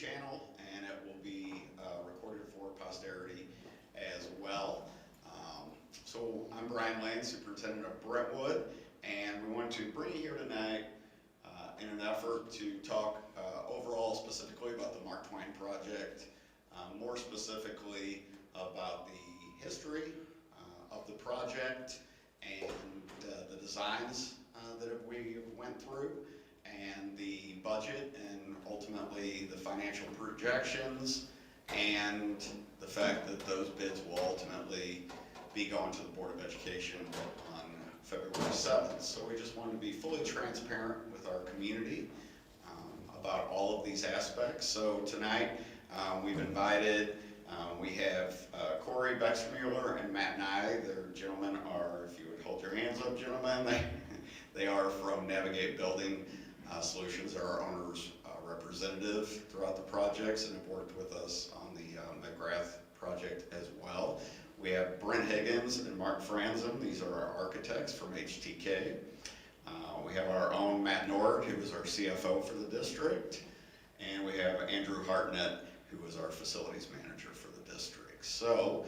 channel, and it will be recorded for posterity as well. So I'm Brian Lane, Superintendent of Brentwood, and we want to bring you here tonight in an effort to talk overall specifically about the Mark Twain project, more specifically about the history of the project and the designs that we went through, and the budget, and ultimately the financial projections, and the fact that those bids will ultimately be going to the Board of Education on February 7th. So we just wanted to be fully transparent with our community about all of these aspects. So tonight we've invited, we have Corey Bexmuller and Matt Nye. Their gentlemen are, if you would hold your hands up, gentlemen, they are from Navigate Building Solutions. They're our owner's representative throughout the projects and have worked with us on the McGrath project as well. We have Brent Higgins and Mark Franzen. These are our architects from HTK. We have our own Matt Nord, who is our CFO for the district. And we have Andrew Hartnett, who is our facilities manager for the district. So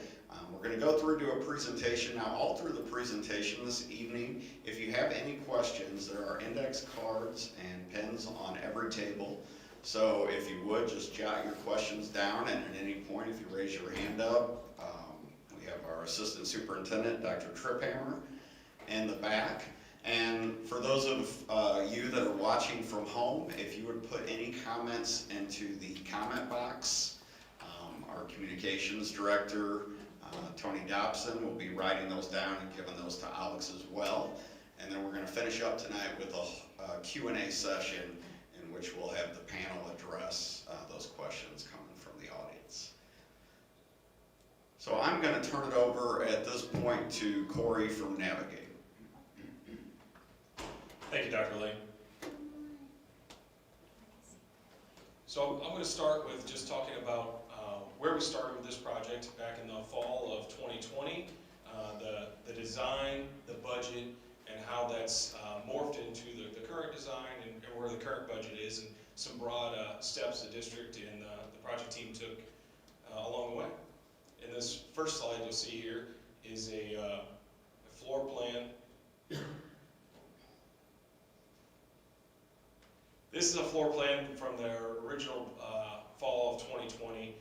we're going to go through to a presentation. Now, all through the presentation this evening, if you have any questions, there are index cards and pens on every table. So if you would, just jot your questions down, and at any point, if you raise your hand up, we have our assistant superintendent, Dr. Triphammer, in the back. And for those of you that are watching from home, if you would put any comments into the comment box, our communications director, Tony Dobson, will be writing those down and giving those to Alex as well. And then we're going to finish up tonight with a Q&A session in which we'll have the panel address those questions coming from the audience. So I'm going to turn it over at this point to Corey from Navigate. Thank you, Dr. Lane. So I'm going to start with just talking about where we started with this project back in the fall of 2020, the design, the budget, and how that's morphed into the current design and where the current budget is, and some broad steps the district and the project team took along the way. In this first slide you'll see here is a floor plan. This is a floor plan from their original fall of 2020.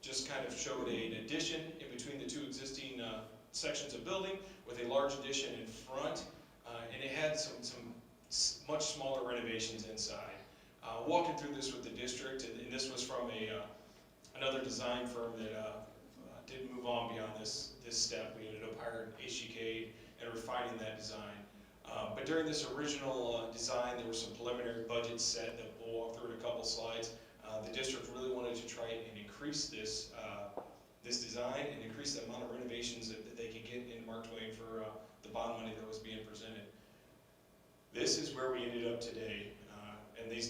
Just kind of showed an addition in between the two existing sections of building with a large addition in front, and it had some much smaller renovations inside. Walking through this with the district, and this was from another design firm that didn't move on beyond this step. We ended up hiring HTK and refining that design. But during this original design, there were some preliminary budgets set that we'll walk through in a couple slides. The district really wanted to try and increase this design and increase the amount of renovations that they could get in Mark Twain for the bond money that was being presented. This is where we ended up today. And the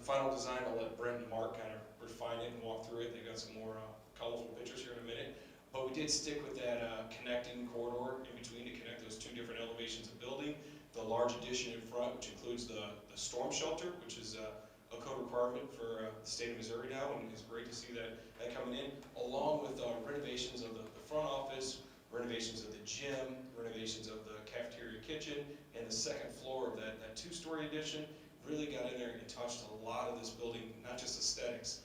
final design, I'll let Brent and Mark kind of refine it and walk through it. They got some more colorful pictures here in a minute. But we did stick with that connecting corridor in between to connect those two different elevations of building. The large addition in front, which includes the storm shelter, which is a code requirement for the state of Missouri now, and it's great to see that coming in, along with renovations of the front office, renovations of the gym, renovations of the cafeteria kitchen, and the second floor of that two-story addition. Really got in there and touched a lot of this building, not just aesthetics,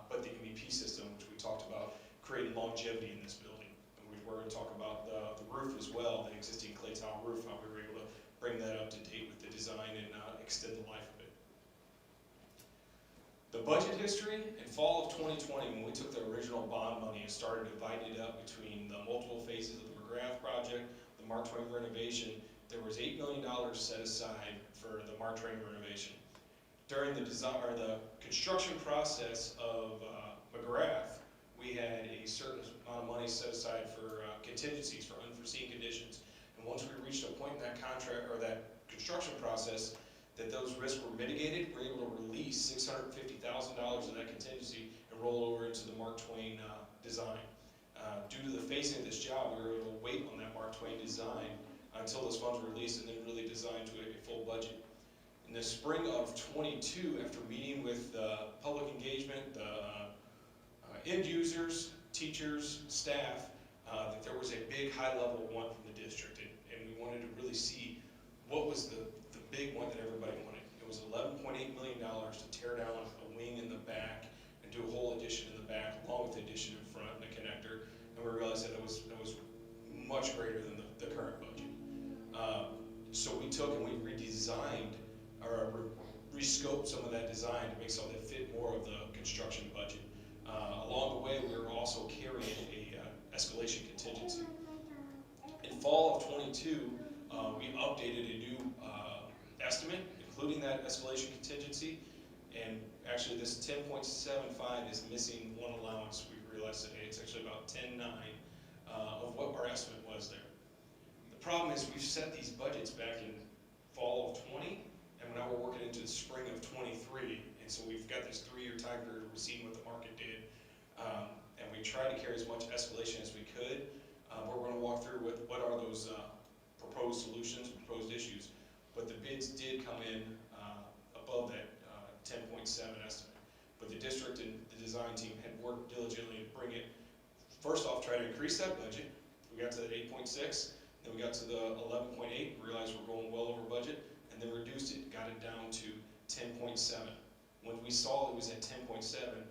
but the MEP system, which we talked about, creating longevity in this building. And we're going to talk about the roof as well, the existing clay tile roof, how we were able to bring that up to date with the design and extend the life of it. The budget history, in fall of 2020, when we took the original bond money and started dividing it up between the multiple phases of the McGrath project, the Mark Twain renovation, there was $8 million set aside for the Mark Twain renovation. During the design or the construction process of McGrath, we had a certain amount of money set aside for contingencies for unforeseen conditions. And once we reached a point in that contract or that construction process that those risks were mitigated, we were able to release $650,000 of that contingency and roll over into the Mark Twain design. Due to the phasing of this job, we were able to wait on that Mark Twain design until those funds were released and then really design to a full budget. In the spring of '22, after meeting with public engagement, the end users, teachers, staff, that there was a big high-level one from the district, and we wanted to really see what was the big one that everybody wanted. It was $11.8 million to tear down a wing in the back and do a whole addition in the back, along with the addition in front and the connector. And we realized that it was much greater than the current budget. So we took and we redesigned, or rescoped some of that design to make something that fit more of the construction budget. Along the way, we were also carrying a escalation contingency. In fall of '22, we updated a new estimate, including that escalation contingency. And actually, this 10.75 is missing one allowance. We realized today it's actually about 10.9 of what our estimate was there. The problem is we've set these budgets back in fall of '20, and now we're working into the spring of '23. And so we've got this 3-year time period. We're seeing what the market did. And we tried to carry as much escalation as we could. But we're going to walk through what are those proposed solutions, proposed issues. But the bids did come in above that 10.7 estimate. But the district and the design team had worked diligently to bring it, first off, try to increase that budget. We got to that 8.6, then we got to the 11.8, realized we're going well over budget, and then reduced it, got it down to 10.7. When we saw it was at 10.7,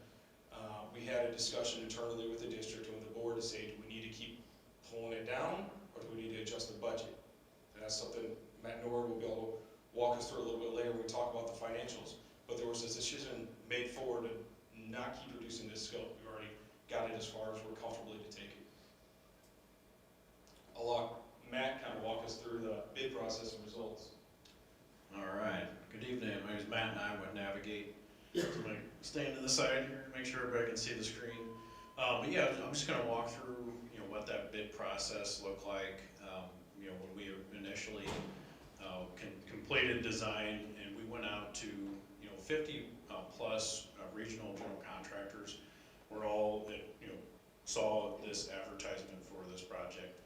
we had a discussion internally with the district and with the board to say, do we need to keep pulling it down, or do we need to adjust the budget? And that's something Matt Nord will be able to walk us through a little bit later when we talk about the financials. But there was a decision made forward to not keep reducing this scope. We already got it as far as we're comfortably to take it. I'll let Matt kind of walk us through the bid process and results. All right, good evening. My name is Matt and I'm with Navigate. So I'm going to stand to the side here to make sure everybody can see the screen. But yeah, I'm just going to walk through what that bid process looked like. When we initially completed design, and we went out to 50 plus regional general contractors. Were all that saw this advertisement for this project.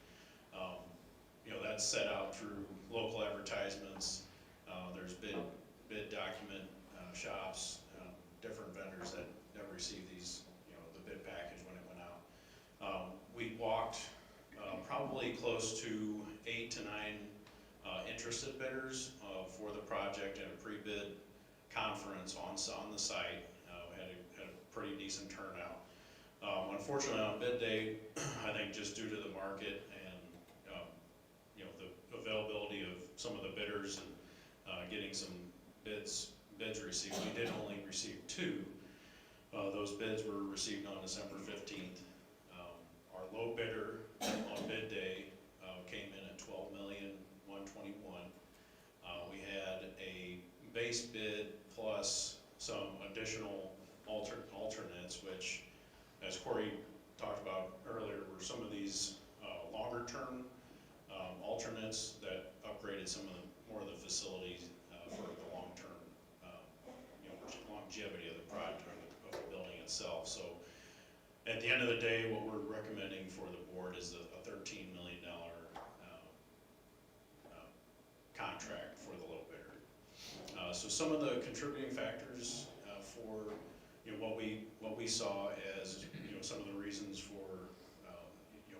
That's set out through local advertisements. There's bid document shops, different vendors that received these, the bid package when it went out. We walked probably close to 8 to 9 interested bidders for the project at a pre-bid conference on the site. We had a pretty decent turnout. Unfortunately, on bid day, I think just due to the market and the availability of some of the bidders and getting some bids received, we did only receive 2. Those bids were received on December 15th. Our low bidder on bid day came in at $12,121,000. We had a base bid plus some additional alternates, which, as Corey talked about earlier, were some of these longer term alternates that upgraded some of more of the facilities for the long term longevity of the project or of the building itself. So at the end of the day, what we're recommending for the board is a $13 million contract for the low bidder. So some of the contributing factors for what we saw as some of the reasons for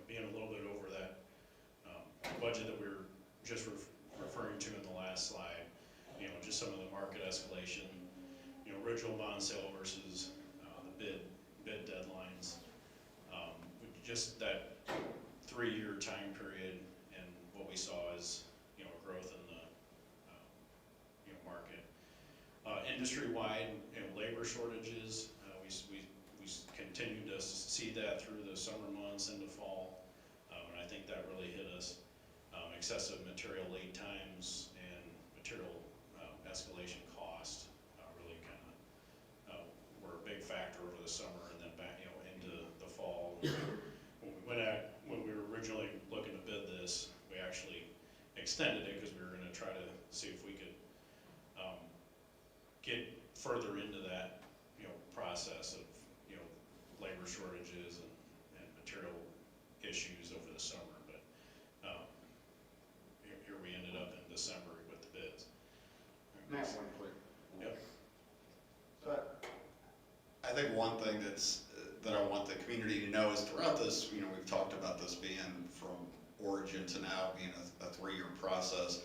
being a little bit over that budget that we were just referring to in the last slide. Just some of the market escalation, original bond sale versus the bid deadlines. Just that 3-year time period, and what we saw is growth in the market. Industry-wide, labor shortages. We continue to see that through the summer months into fall, and I think that really hit us. Excessive material lead times and material escalation cost really kind of were a big factor over the summer, and then back into the fall. When we were originally looking to bid this, we actually extended it because we were going to try to see if we could get further into that process of labor shortages and material issues over the summer. But here we ended up in December with the bids. Matt, one quick. Yep. But I think one thing that I want the community to know is throughout this, we've talked about this being from origin to now being a 3-year process.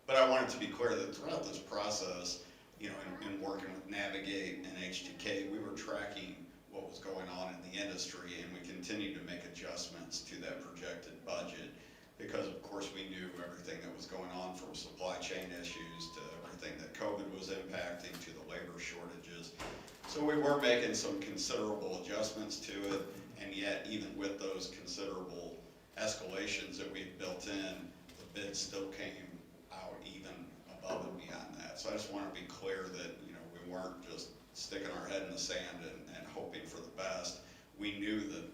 But I want it to be clear that throughout this process, in working with Navigate and HTK, we were tracking what was going on in the industry, and we continued to make adjustments to that projected budget because, of course, we knew everything that was going on from supply chain issues to everything that COVID was impacting to the labor shortages. So we were making some considerable adjustments to it, and yet even with those considerable escalations that we've built in, the bid still came out even above and beyond that. So I just want to be clear that, we weren't just sticking our head in the sand and hoping for the best. We knew that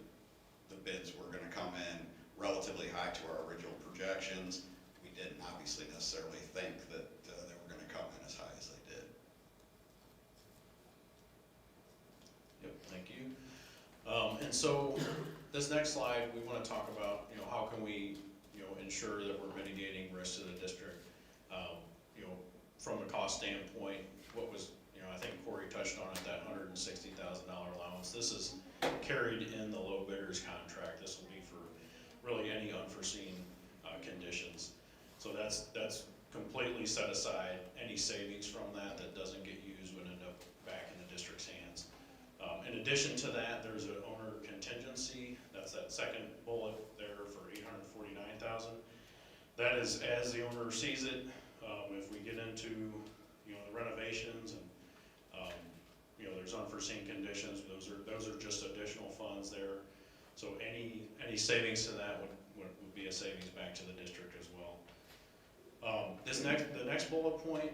the bids were going to come in relatively high to our original projections. We didn't obviously necessarily think that they were going to come in as high as they did. Yep, thank you. And so this next slide, we want to talk about, how can we, ensure that we're mitigating risks to the district. From a cost standpoint, what was, I think Corey touched on it, that $160,000 allowance. This is carried in the low bidders contract. This will be for really any unforeseen conditions. So that's completely set aside. Any savings from that doesn't get used would end up back in the district's hands. In addition to that, there's an owner contingency. That's that second bullet there for $849,000. That is as the owner sees it. If we get into the renovations and there's unforeseen conditions, those are just additional funds there. So any savings to that would be a savings back to the district as well. The next bullet point,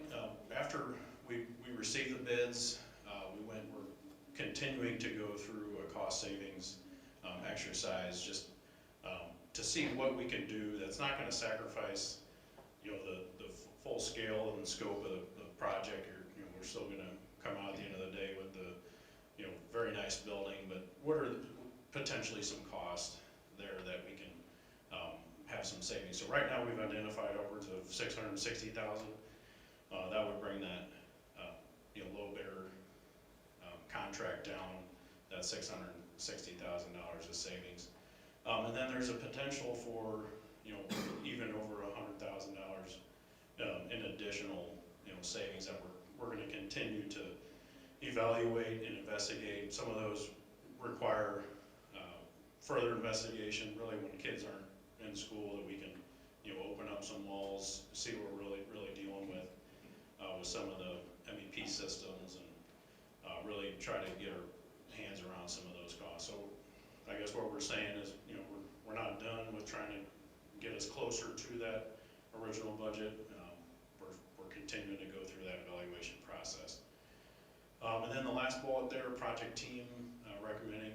after we received the bids, we're continuing to go through a cost savings exercise just to see what we can do that's not going to sacrifice the full scale and scope of the project. We're still going to come out at the end of the day with the very nice building, but what are potentially some costs there that we can have some savings. So right now we've identified upwards of $660,000. That would bring that low bidder contract down, that $660,000 of savings. And then there's a potential for even over $100,000 in additional savings that we're going to continue to evaluate and investigate. Some of those require further investigation, really when kids aren't in school, that we can open up some walls, see what we're really dealing with some of the MEP systems, and really try to get our hands around some of those costs. So I guess what we're saying is, we're not done with trying to get us closer to that original budget. We're continuing to go through that evaluation process. And then the last bullet there, project team recommending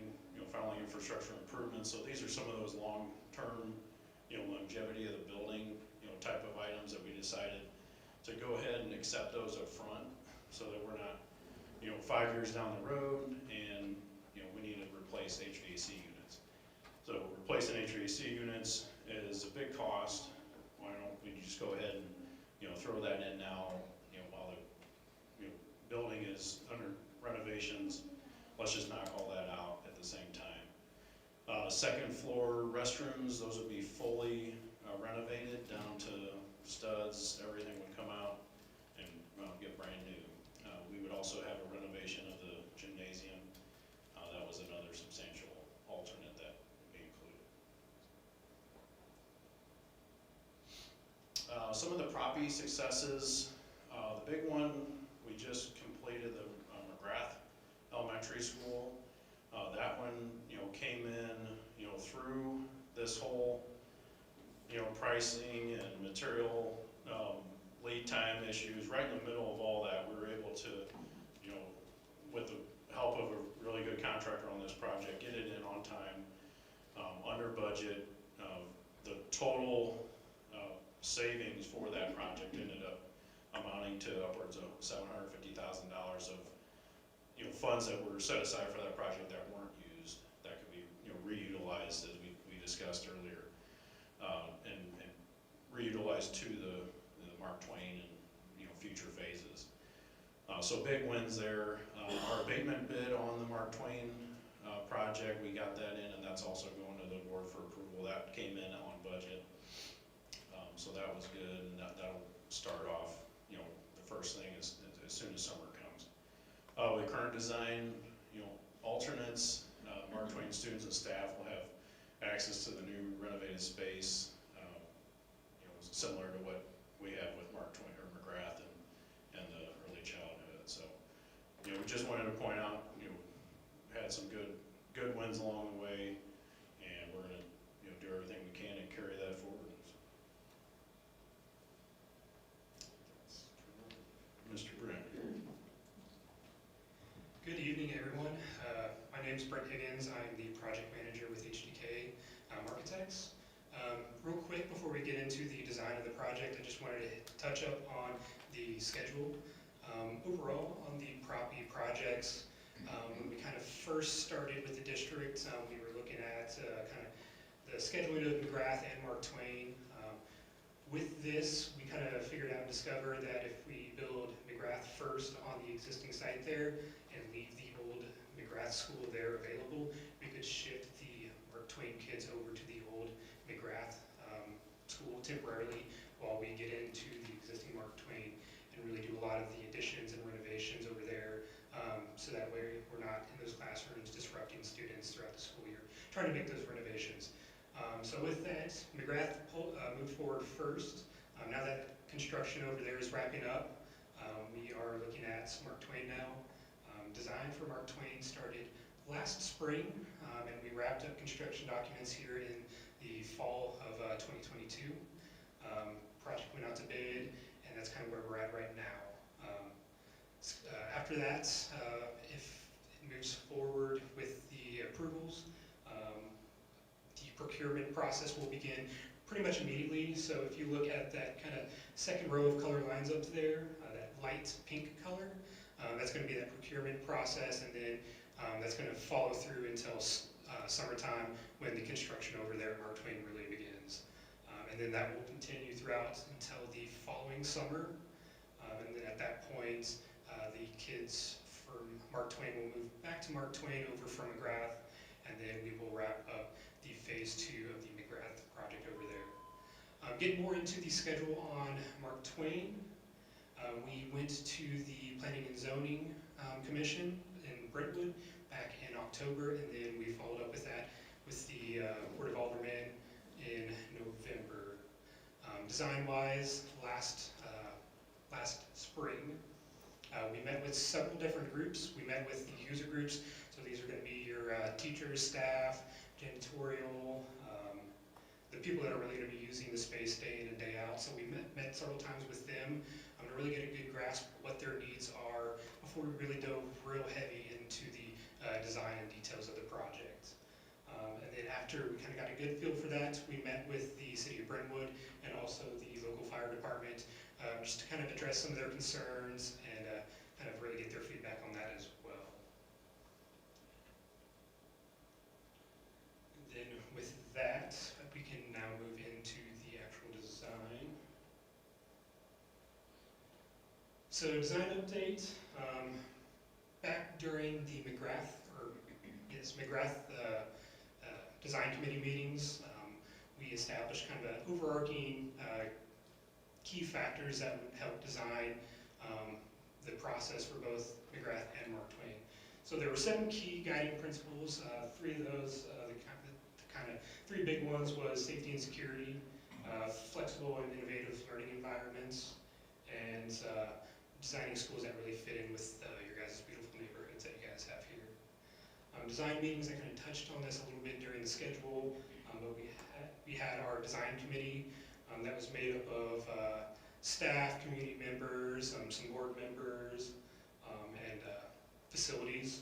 following infrastructure improvements. So these are some of those long-term longevity of the building type of items that we decided to go ahead and accept those up front, so that we're not 5 years down the road and we need to replace HVAC units. So replacing HVAC units is a big cost. Why don't we just go ahead and throw that in now, while the building is under renovations. Let's just knock all that out at the same time. Second floor restrooms, those would be fully renovated down to studs. Everything would come out and get brand new. We would also have a renovation of the gymnasium. That was another substantial alternate that would be included. Some of the property successes, the big one, we just completed the McGrath Elementary School. That one, came in, through this whole, pricing and material lead time issues. Right in the middle of all that, we were able to, with the help of a really good contractor on this project, get it in on time, under budget. The total savings for that project ended up amounting to upwards of $750,000 of funds that were set aside for that project that weren't used, that could be reutilized, as we discussed earlier, and reutilized to the Mark Twain and future phases. So big wins there. Our abatement bid on the Mark Twain project, we got that in, and that's also going to the board for approval. That came in on budget. So that was good, and that'll start off, the first thing is as soon as summer comes. With current design, alternates, Mark Twain students and staff will have access to the new renovated space, similar to what we have with Mark Twain or McGrath and the early childhood. So, we just wanted to point out, had some good wins along the way, and we're gonna, do everything we can to carry that forward. Mr. Brent. Good evening, everyone. My name is Brent Higgins. I'm the project manager with HDK Architects. Real quick, before we get into the design of the project, I just wanted to touch up on the schedule. Overall, on the property projects, when we kind of first started with the district, we were looking at kind of the scheduling of McGrath and Mark Twain. With this, we kind of figured out and discovered that if we build McGrath first on the existing site there and leave the old McGrath school there available, we could shift the Mark Twain kids over to the old McGrath school temporarily while we get into the existing Mark Twain and really do a lot of the additions and renovations over there, so that way we're not in those classrooms disrupting students throughout the school year, trying to make those renovations. So with that, McGrath moved forward first. Now that construction over there is wrapping up, we are looking at Mark Twain now. Design for Mark Twain started last spring, and we wrapped up construction documents here in the fall of 2022. Project went out to bid, and that's kind of where we're at right now. After that, if it moves forward with the approvals, the procurement process will begin pretty much immediately. So if you look at that kind of second row of color lines up there, that light pink color, that's going to be that procurement process, and then that's going to follow through until summertime when the construction over there at Mark Twain really begins. And then that will continue throughout until the following summer. And then at that point, the kids from Mark Twain will move back to Mark Twain over from McGrath, and then we will wrap up the phase 2 of the McGrath project over there. Getting more into the schedule on Mark Twain, we went to the Planning and Zoning Commission in Brentwood back in October, and then we followed up with that with the Board of Aldermen in November. Design-wise, last spring, we met with several different groups. We met with the user groups, so these are going to be your teachers, staff, janitorial, the people that are really going to be using the space day in and day out. So we met several times with them to really get a good grasp of what their needs are before we really dove real heavy into the design and details of the project. And then after we kind of got a good feel for that, we met with the City of Brentwood and also the local fire department just to kind of address some of their concerns and kind of really get their feedback on that as well. And then with that, we can now move into the actual design. So design update, back during the McGrath design committee meetings, we established kind of an overarching key factors that would help design the process for both McGrath and Mark Twain. So there were 7 key guiding principles. 3 of those, the kind of 3 big ones was safety and security, flexible and innovative learning environments, and designing schools that really fit in with your guys' beautiful neighborhoods that you guys have here. Design meetings, I kind of touched on this a little bit during the schedule, but we had our design committee that was made up of staff, community members, some board members, and facilities.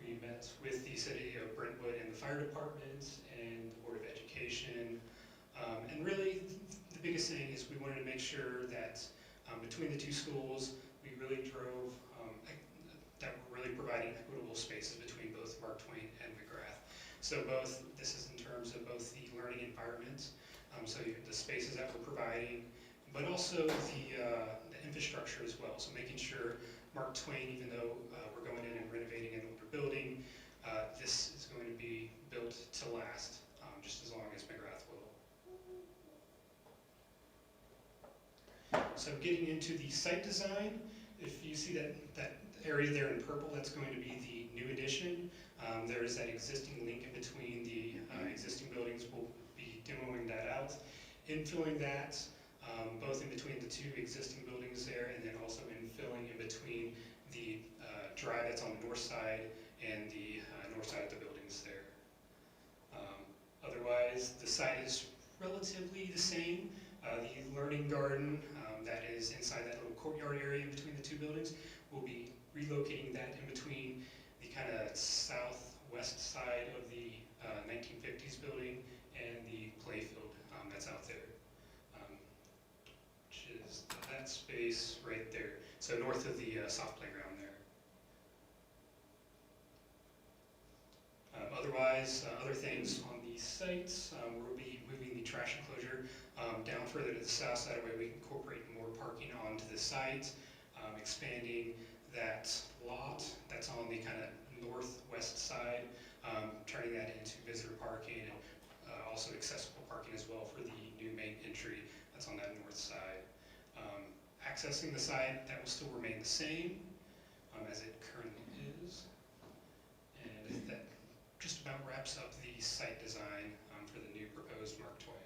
We met with the City of Brentwood and the Fire Department and the Board of Education. And really, the biggest thing is we wanted to make sure that between the 2 schools, we really drove that we're really providing equitable spaces between both Mark Twain and McGrath. So this is in terms of both the learning environment, so the spaces that we're providing, but also the infrastructure as well. So making sure Mark Twain, even though we're going in and renovating an older building, this is going to be built to last, just as long as McGrath will. So getting into the site design, if you see that area there in purple, that's going to be the new addition. There is that existing link in between the existing buildings. We'll be demoing that out, infilling that, both in between the two existing buildings there, and then also infilling in between the drive that's on the north side and the north side of the buildings there. Otherwise, the site is relatively the same. The learning garden that is inside that little courtyard area in between the two buildings, we'll be relocating that in between the kind of southwest side of the 1950s building and the playfield that's out there, which is that space right there. So north of the soft playground there. Otherwise, other things on the sites, we'll be moving the trash enclosure down further to the south, so that way we can incorporate more parking onto the site, expanding that lot that's on the kind of northwest side, turning that into visitor parking and also accessible parking as well for the new main entry that's on that north side. Accessing the site, that will still remain the same as it currently is. And that just about wraps up the site design for the new proposed Mark Twain.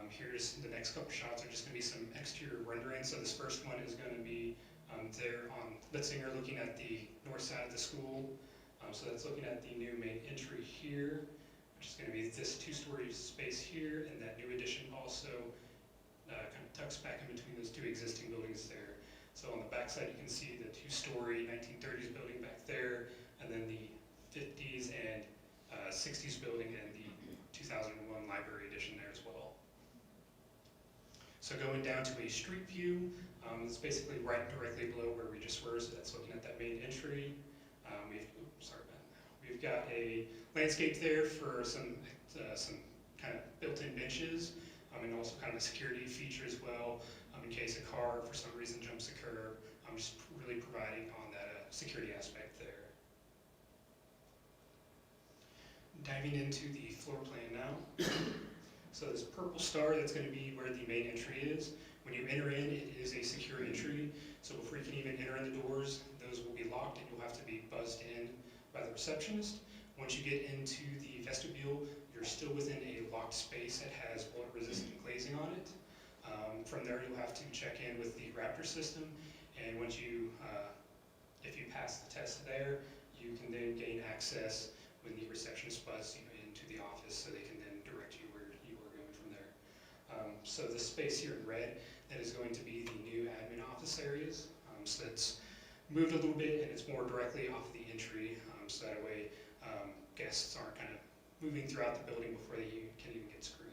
Here's the next couple shots are just going to be some exterior rendering. So this first one is going to be there on Litzinger, looking at the north side of the school. So that's looking at the new main entry here, which is going to be this two-story space here, and that new addition also kind of tucks back in between those two existing buildings there. So on the back side, you can see the two-story 1930s building back there, and then the 50s and 60s building and the 2001 library addition there as well. So going down to a street view, it's basically right directly below where we just were, so that's looking at that main entry. We've got a landscape there for some kind of built-in benches, and also kind of a security feature as well, in case a car for some reason jumps a curb. I'm just really providing on that security aspect there. Diving into the floor plan now. So this purple star, that's going to be where the main entry is. When you enter in, it is a secure entry. So before you can even enter in the doors, those will be locked and you'll have to be buzzed in by the receptionist. Once you get into the vestibule, you're still within a locked space that has water-resistant glazing on it. From there, you'll have to check in with the Raptor system, and once you, if you pass the test there, you can then gain access when the receptionist buzzes you into the office, so they can then direct you where you are going from there. So this space here in red, that is going to be the new admin office areas. So it's moved a little bit, and it's more directly off the entry, so that way guests aren't kind of moving throughout the building before they can even get screened.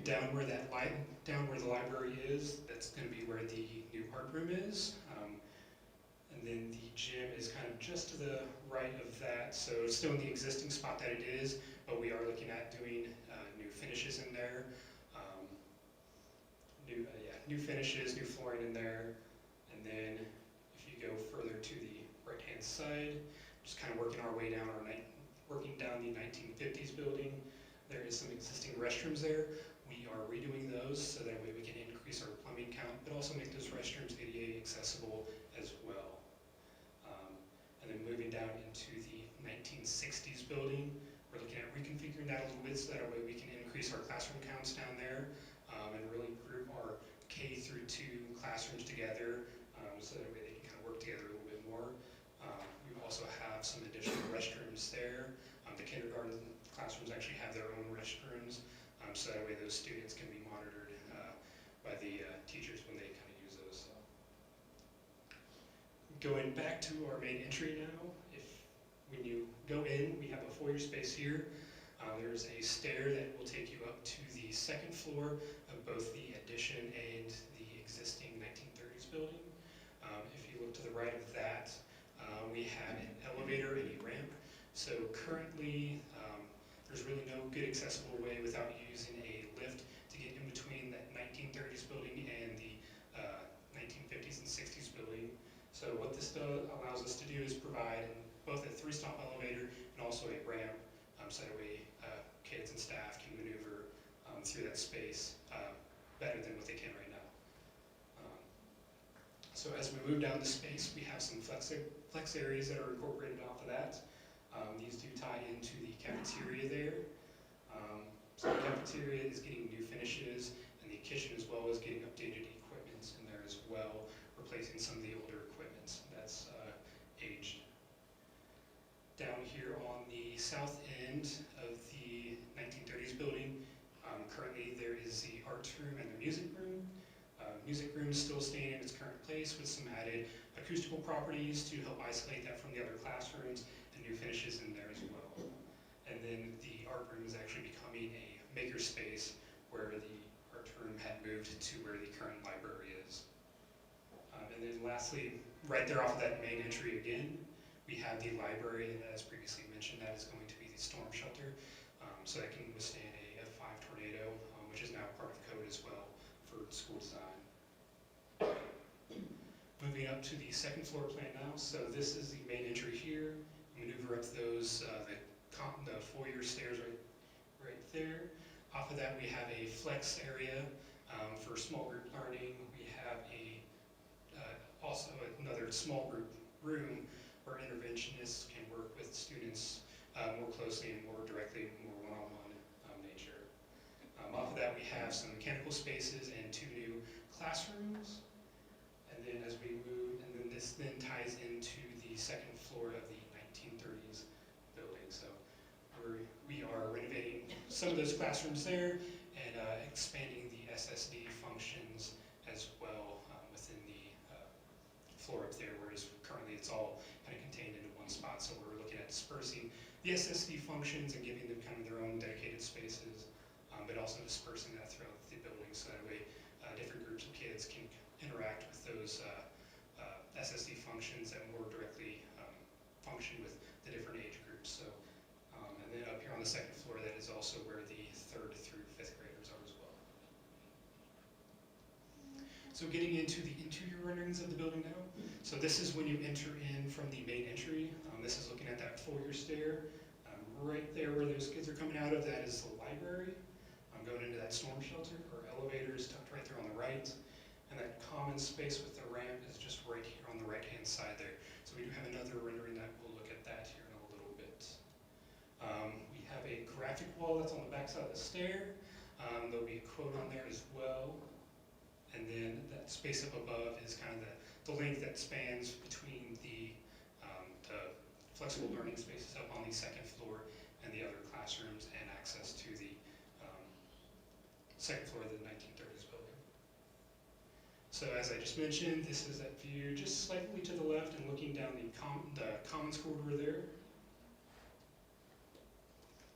Down where the library is, that's going to be where the new art room is. And then the gym is kind of just to the right of that, so it's still in the existing spot that it is, but we are looking at doing new finishes in there. New finishes, new flooring in there. And then if you go further to the right-hand side, just kind of working our way down working down the 1950s building. There is some existing restrooms there. We are redoing those so that way we can increase our plumbing count, but also make those restrooms ADA accessible as well. And then moving down into the 1960s building, we're looking at reconfiguring that a little bit so that way we can increase our classroom counts down there, and really group our K through 2 classrooms together, so that way they can kind of work together a little bit more. We also have some additional restrooms there. The kindergarten classrooms actually have their own restrooms, so that way those students can be monitored by the teachers when they kind of use those. So. Going back to our main entry now, when you go in, we have a foyer space here. There's a stair that will take you up to the second floor of both the addition and the existing 1930s building. If you look to the right of that, we have an elevator and a ramp. So currently, there's really no good accessible way without using a lift to get in between that 1930 1930s building and the 1950s and 60s building. So what this allows us to do is provide both a 3-stop elevator and also a ramp, so that way kids and staff can maneuver through that space better than what they can right now. So as we move down the space, we have some flex areas that are incorporated off of that. These do tie into the cafeteria there. So the cafeteria is getting new finishes, and the kitchen as well is getting updated equipment in there as well, replacing some of the older equipment that's aged. Down here on the south end of the 1930s building, currently there is the art room and the music room. Music room is still staying in its current place with some added acoustical properties to help isolate that from the other classrooms, and new finishes in there as well. And then the art room is actually becoming a maker space where the art room had moved to where the current library is. And then lastly, right there off of that main entry again, we have the library, and as previously mentioned, that is going to be the storm shelter, so that can withstand a F5 tornado, which is now part of code as well for school design. Moving up to the second floor plan now, so this is the main entry here. Maneuver up those, the foyer stairs right there. Off of that we have a flex area for small group learning. We have also another small group room where interventionists can work with students more closely and more directly, more one-on-one nature. Off of that we have some mechanical spaces and 2 new classrooms. And then as we move, and then this then ties into the second floor of the 1930s building. So we are renovating some of those classrooms there and expanding the SSD functions as well within the floor up there, whereas currently it's all kind of contained into one spot. So we're looking at dispersing the SSD functions and giving them kind of their own dedicated spaces, but also dispersing that throughout the building so that way different groups of kids can interact with those SSD functions that more directly function with the different age groups. So, and then up here on the second floor, that is also where the 3rd through 5th graders are as well. So getting into the interior renderings of the building now. So this is when you enter in from the main entry. This is looking at that foyer stair. Right there where those kids are coming out of, that is the library. Going into that storm shelter, or elevator is tucked right there on the right. And that common space with the ramp is just right here on the right-hand side there. So we do have another rendering that we'll look at that here in a little bit. We have a graphic wall that's on the back side of the stair. There'll be a quote on there as well. And then that space up above is kind of the length that spans between the flexible learning spaces up on the second floor and the other classrooms, and access to the second floor of the 1930s building. So as I just mentioned, this is that view just slightly to the left and looking down the commons corridor there.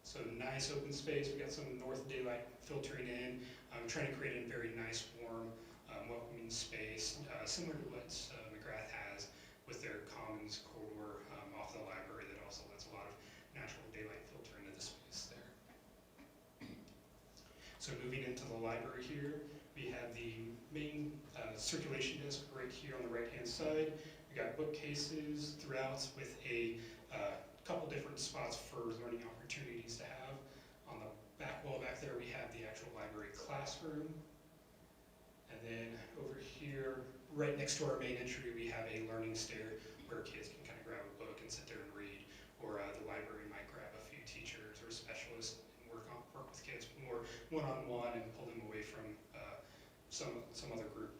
So nice open space. We got some north daylight filtering in. Trying to create a very nice, warm, welcoming space, similar to what McGrath has with their commons corridor off the library, that also lets a lot of natural daylight filter into the space there. So moving into the library here, we have the main circulation desk right here on the right-hand side. We got bookcases throughout with a couple different spots for learning opportunities to have. On the back wall back there, we have the actual library classroom. And then over here, right next to our main entry, we have a learning stair where kids can kind of grab a book and sit there and read, or the library might grab a few teachers or specialists and work with kids more one-on-one and pull them away from some other group.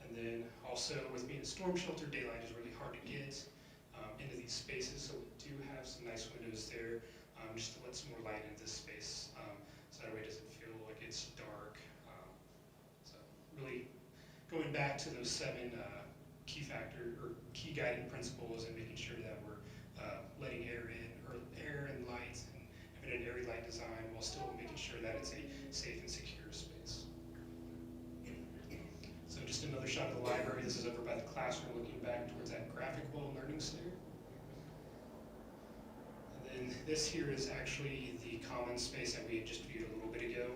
And then also with being a storm shelter, daylight is really hard to get into these spaces, so we do have some nice windows there just to let some more light into this space, so that way it doesn't feel like it's dark. So really going back to those 7 key guiding principles, and making sure that we're letting air in, or air and light, and having an airy light design while still making sure that it's a safe and secure space. So just another shot of the library. This is over by the classroom, looking back towards that graphic wall learning stair. And then this here is actually the common space that we had just viewed a little bit ago.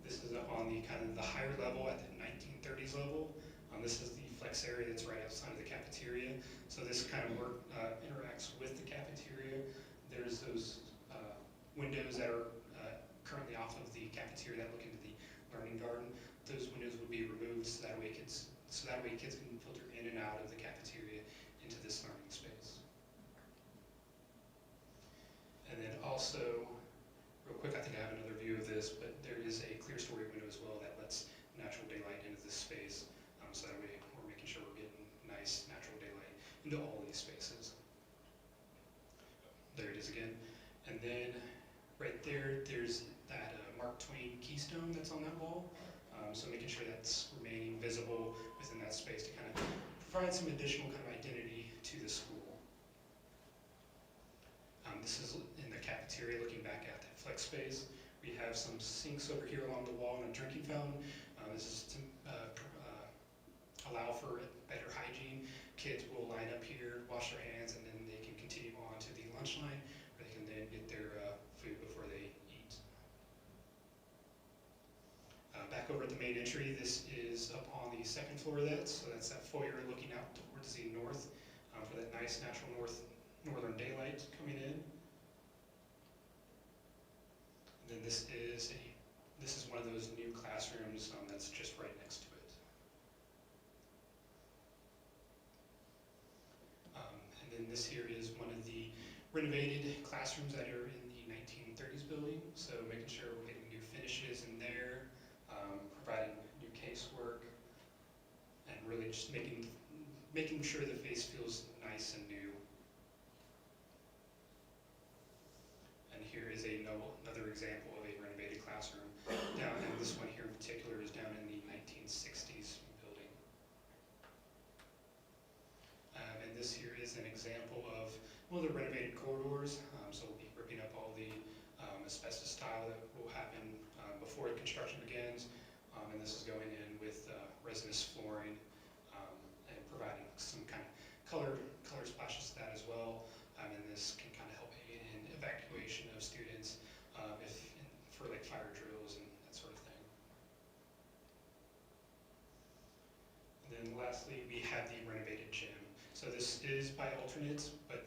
This is up on the kind of the higher level at the 1930s level. This is the flex area that's right outside of the cafeteria. So this kind of work interacts with the cafeteria. There's those windows that are currently off of the cafeteria that look into the learning garden. Those windows would be removed so that way kids can filter in and out of the cafeteria into this learning space. And then also, real quick, I think I have another view of this, but there is a clear story window as well that lets natural daylight into this space. So that way we're making sure we're getting nice natural daylight into all these spaces. There it is again. And then right there, there's that Mark Twain keystone that's on that wall. So making sure that's remaining visible within that space to kind of provide some additional kind of identity to the school. This is in the cafeteria looking back at that flex space. We have some sinks over here along the wall and a drinking fountain. This is to allow for better hygiene. Kids will line up here, wash their hands, and then they can continue on to the lunch line, where they can then get their food before they eat. Back over at the main entry, this is up on the second floor of that, so that's that foyer looking out towards the north for that nice natural northern daylight coming in. And then this is one of those new classrooms that's just right next to it. And this here is one of the renovated classrooms that are in the 1930s building. So making sure we're getting new finishes in there, providing new casework, and really just making sure the face feels nice and new. And here is another example of a renovated classroom. Down, and this one here in particular is down in the 1960s building. And this here is an example of one of the renovated corridors. So we'll be ripping up all the asbestos tile that will happen before the construction begins. And this is going in with resinous flooring and providing some kind of color splashes to that as well. And this can kind of help aid in evacuation of students for like fire drills and that sort of thing. And then lastly, we have the renovated gym. So this is by alternates, but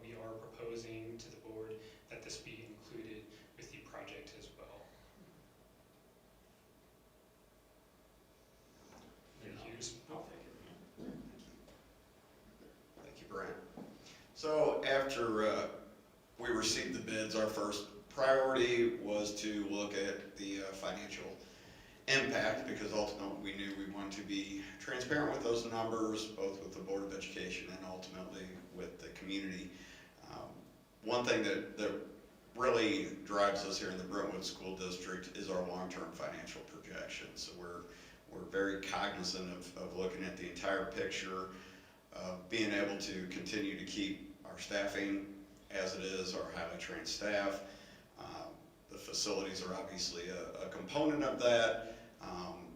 we are proposing to the board that this be included with the project as well. And here's, Thank you, Brian. So after we received the bids, our first priority was to look at the financial impact, because ultimately we knew we wanted to be transparent with those numbers, both with the Board of Education and ultimately with the community. One thing that really drives us here in the Brentwood School District is our long-term financial projections. So we're very cognizant of looking at the entire picture, being able to continue to keep our staffing as it is, our highly trained staff. The facilities are obviously a component of that,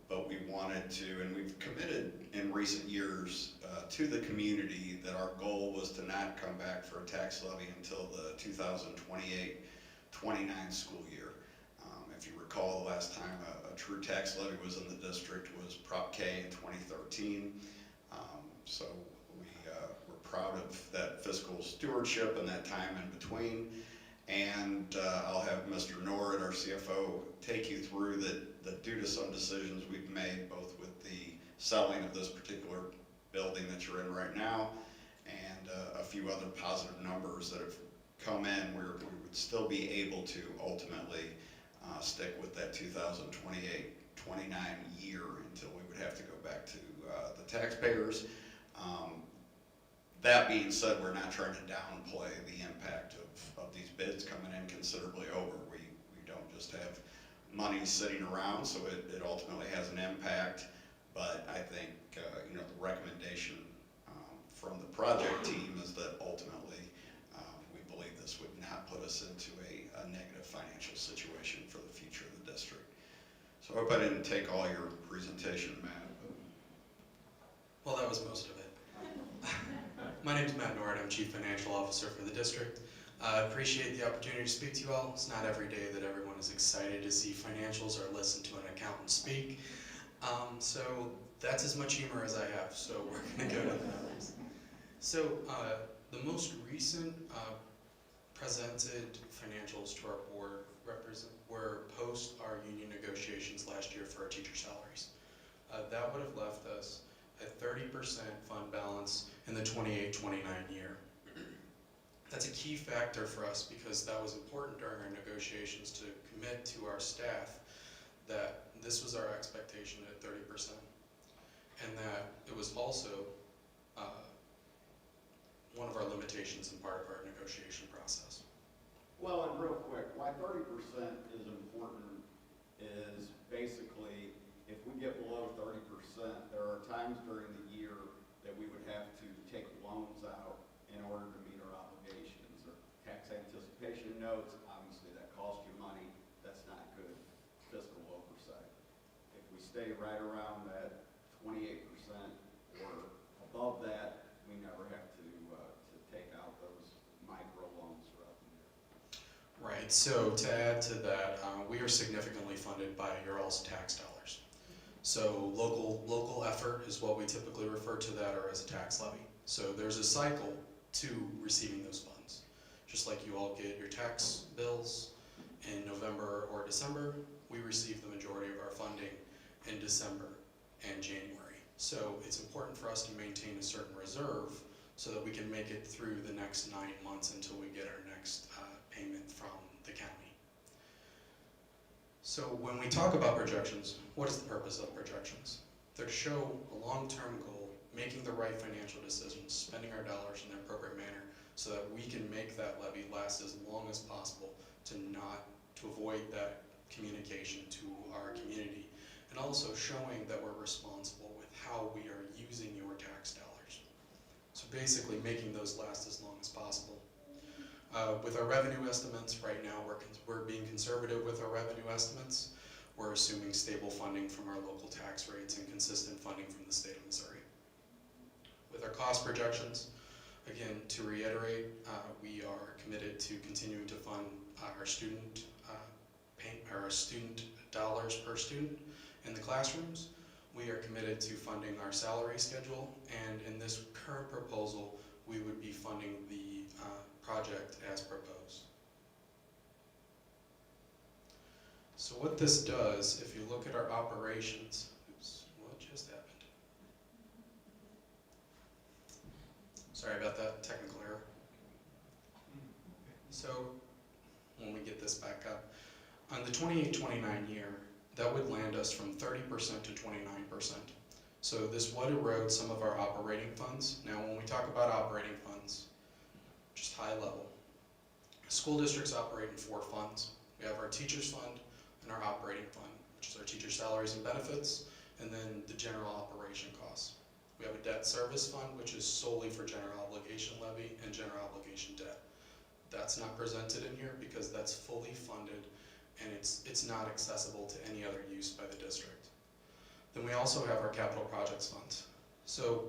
but we wanted to, and we've committed in recent years to the community that our goal was to not come back for a tax levy until the 2028-29 school year. If you recall, the last time a true tax levy was in the district was Prop K in 2013. So we're proud of that fiscal stewardship and that time in between. And I'll have Mr. Norwood, our CFO, take you through that due to some decisions we've made, both with the selling of this particular building that you're in right now, and a few other positive numbers that have come in, where we would still be able to ultimately stick with that 2028-29 year until we would have to go back to the taxpayers. That being said, we're not trying to downplay the impact of these bids coming in considerably over. We don't just have money sitting around, so it ultimately has an impact. But I think the recommendation from the project team is that ultimately we believe this would not put us into a negative financial situation for the future of the district. So I hope I didn't take all your presentation, Matt. Well, that was most of it. My name is Matt Nord. I'm Chief Financial Officer for the district. I appreciate the opportunity to speak to you all. It's not every day that everyone is excited to see financials or listen to an accountant speak. So that's as much humor as I have, so we're gonna go to that. So the most recent presented financials to our board were post our union negotiations last year for our teacher salaries. That would have left us at 30% fund balance in the 28-29 year. That's a key factor for us because that was important during our negotiations to commit to our staff that this was our expectation at 30%, and that it was also one of our limitations and part of our negotiation process. Well, and real quick, why 30% is important is basically if we get below 30%, there are times during the year that we would have to take loans out in order to meet our obligations or tax anticipation notes. Obviously, that costs you money. That's not good fiscal oversight. If we stay right around that 28% or above that, we never have to take out those micro loans throughout the year. Right, so to add to that, we are significantly funded by your all's tax dollars. So local effort is what we typically refer to that, or as a tax levy. So there's a cycle to receiving those funds. Just like you all get your tax bills in November or December, we receive the majority of our funding in December and January. So it's important for us to maintain a certain reserve so that we can make it through the next 9 months until we get our next payment from the county. So when we talk about projections, what is the purpose of projections? They're to show a long-term goal, making the right financial decisions, spending our dollars in the appropriate manner so that we can make that levy last as long as possible to avoid that communication to our community, and also showing that we're responsible with how we are using your tax dollars. So basically making those last as long as possible. With our revenue estimates, right now we're being conservative with our revenue estimates. We're assuming stable funding from our local tax rates and consistent funding from the state of Missouri. With our cost projections, again, to reiterate, we are committed to continuing to fund our student dollars per student in the classrooms. We are committed to funding our salary schedule, and in this current proposal, we would be funding the project as proposed. So what this does, if you look at our operations, oops, what just happened? Sorry about that technical error. So when we get this back up, on the 28-29 year, that would land us from 30% to 29%. So this would erode some of our operating funds. Now when we talk about operating funds, just high level, school districts operate in 4 funds. We have our teachers fund and our operating fund, which is our teacher salaries and benefits, and then the general operation costs. We have a debt service fund, which is solely for general obligation levy and general obligation debt. That's not presented in here because that's fully funded and it's not accessible to any other use by the district. Then we also have our capital projects funds. So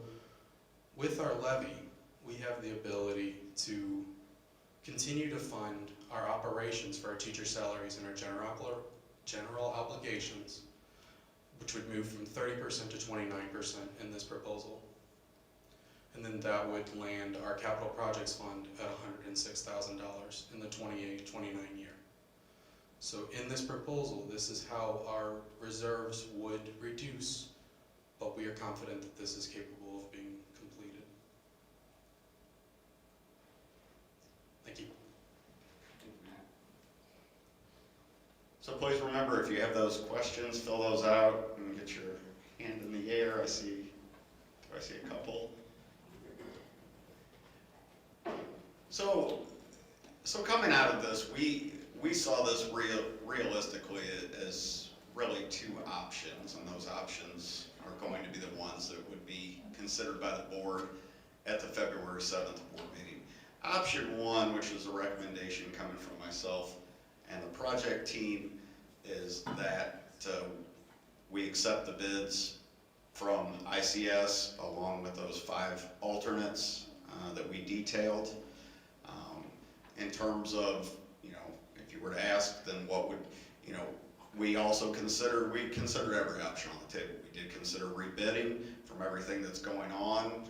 with our levy, we have the ability to continue to fund our operations for our teacher salaries and our general obligations, which would move from 30% to 29% in this proposal. And then that would land our capital projects fund at $106,000 in the 28-29 year. So in this proposal, this is how our reserves would reduce, but we are confident that this is capable of being completed. Thank you. So please remember, if you have those questions, fill those out and get your hand in the air. I see a couple. So coming out of this, we saw this realistically as really 2 options, and those options are going to be the ones that would be considered by the board at the February 7th board meeting. Option 1, which is a recommendation coming from myself and the project team, is that we accept the bids from ICS along with those 5 alternates that we detailed. In terms of, if you were to ask, then what would, you know, we considered every option on the table. We did consider rebidding from everything that's going on.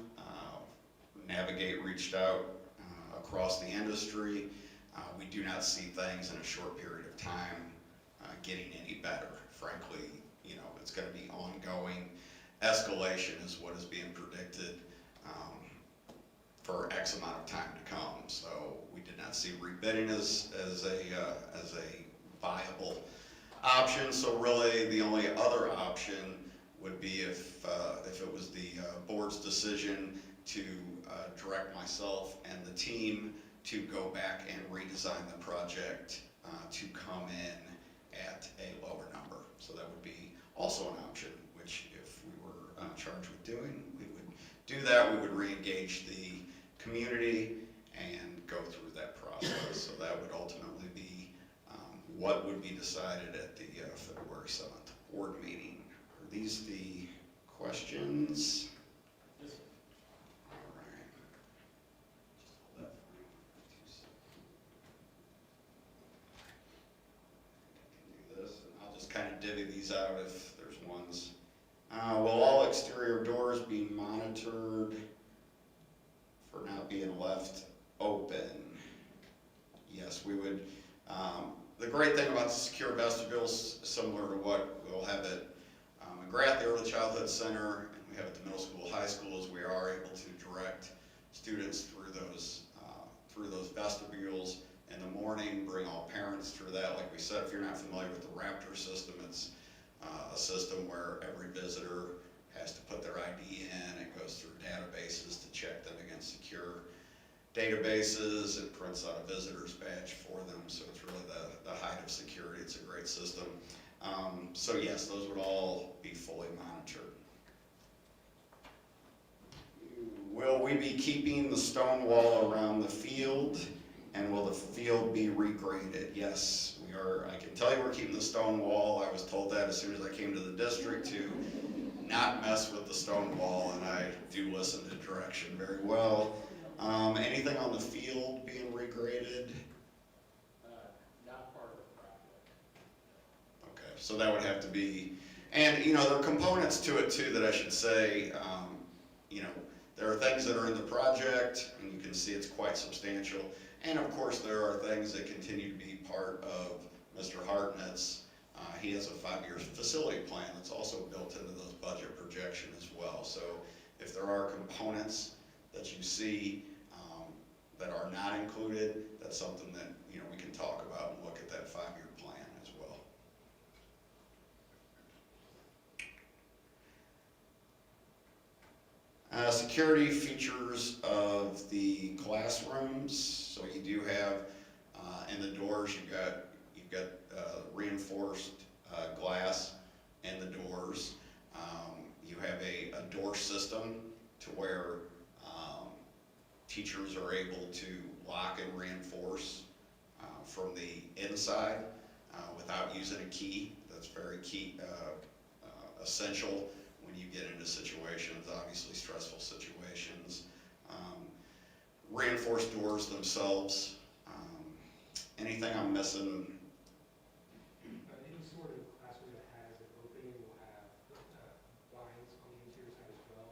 Navigate reached out across the industry. We do not see things in a short period of time getting any better. Frankly, you know, it's going to be ongoing. Escalation is what is being predicted for X amount of time to come. So we did not see rebidding as a viable option. So really, the only other option would be if it was the board's decision to direct myself and the team to go back and redesign the project to come in at a lower number. So that would be also an option, which if we were charged with doing, we would do that. We would re-engage the community and go through that process. So that would ultimately be what would be decided at the February 7th board meeting. Are these the questions? Kind of divvy these out if there's ones. Will all exterior doors be monitored for not being left open? Yes, we would. The great thing about the secure vestibules, similar to what we'll have at McGrath, the Early Childhood Center, and we have at the middle school, high school, is we are able to direct students through those vestibules in the morning, bring all parents through that. Like we said, if you're not familiar with the Raptor system, it's a system where every visitor has to put their ID in. It goes through databases to check them against secure databases. It prints out a visitor's badge for them, so it's really the height of security. It's a great system. So yes, those would all be fully monitored. Will we be keeping the stone wall around the field? And will the field be regraded? Yes, we are. I can tell you we're keeping the stone wall. I was told that as soon as I came to the district to not mess with the stone wall, and I do listen to direction very well. Anything on the field being regraded? Not part of the project. Okay, so that would have to be, and you know, there are components to it too that I should say, you know, there are things that are in the project, and you can see it's quite substantial. And of course, there are things that continue to be part of Mr. Hartnett's. He has a 5-year facility plan that's also built into those budget projections as well. So if there are components that you see that are not included, that's something that, you know, we can talk about and look at that 5-year plan as well. Security features of the classrooms. So you do have in the doors, you've got reinforced glass in the doors. You have a door system to where teachers are able to lock and reinforce from the inside without using a key. That's very key, essential when you get into situations, obviously stressful situations. Reinforced doors themselves. Anything I'm missing? Any sort of classroom that has an opening will have blinds on the interior side as well.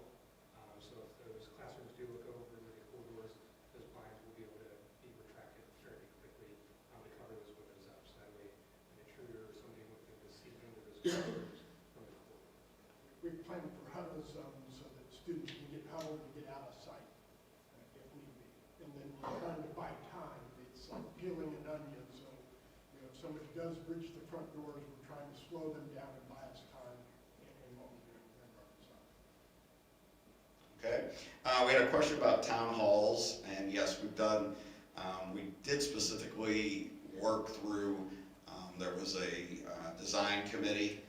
So if those classrooms do look over into the corridors, those blinds will be able to be retracted fairly quickly to cover those windows up. So that way an intruder or somebody wouldn't be able to see into those corridors from the corridor. we plan for huddle zones so that students can get huddled and get out of sight if need be. And then we're trying to buy time. It's like peeling an onion. So, you know, if somebody does breach the front doors, we're trying to slow them down and buy us time in what we do in our design. Okay. We had a question about town halls, and yes, we've done, we did specifically work through, there was a design committee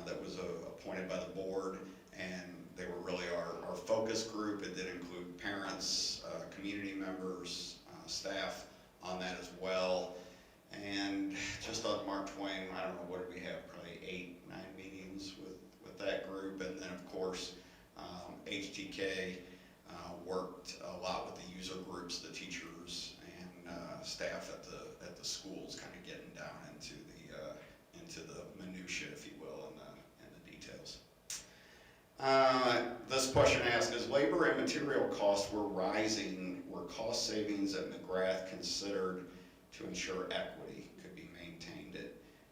that was appointed by the board, and they were really our focus group. It did include parents, community members, staff on that as well. And just on Mark Twain, I don't know, what did we have, probably 8, 9 meetings with that group. And then of course, HTK worked a lot with the user groups, the teachers and staff at the schools, kind of getting material costs were rising, were cost savings at McGrath considered to ensure equity could be maintained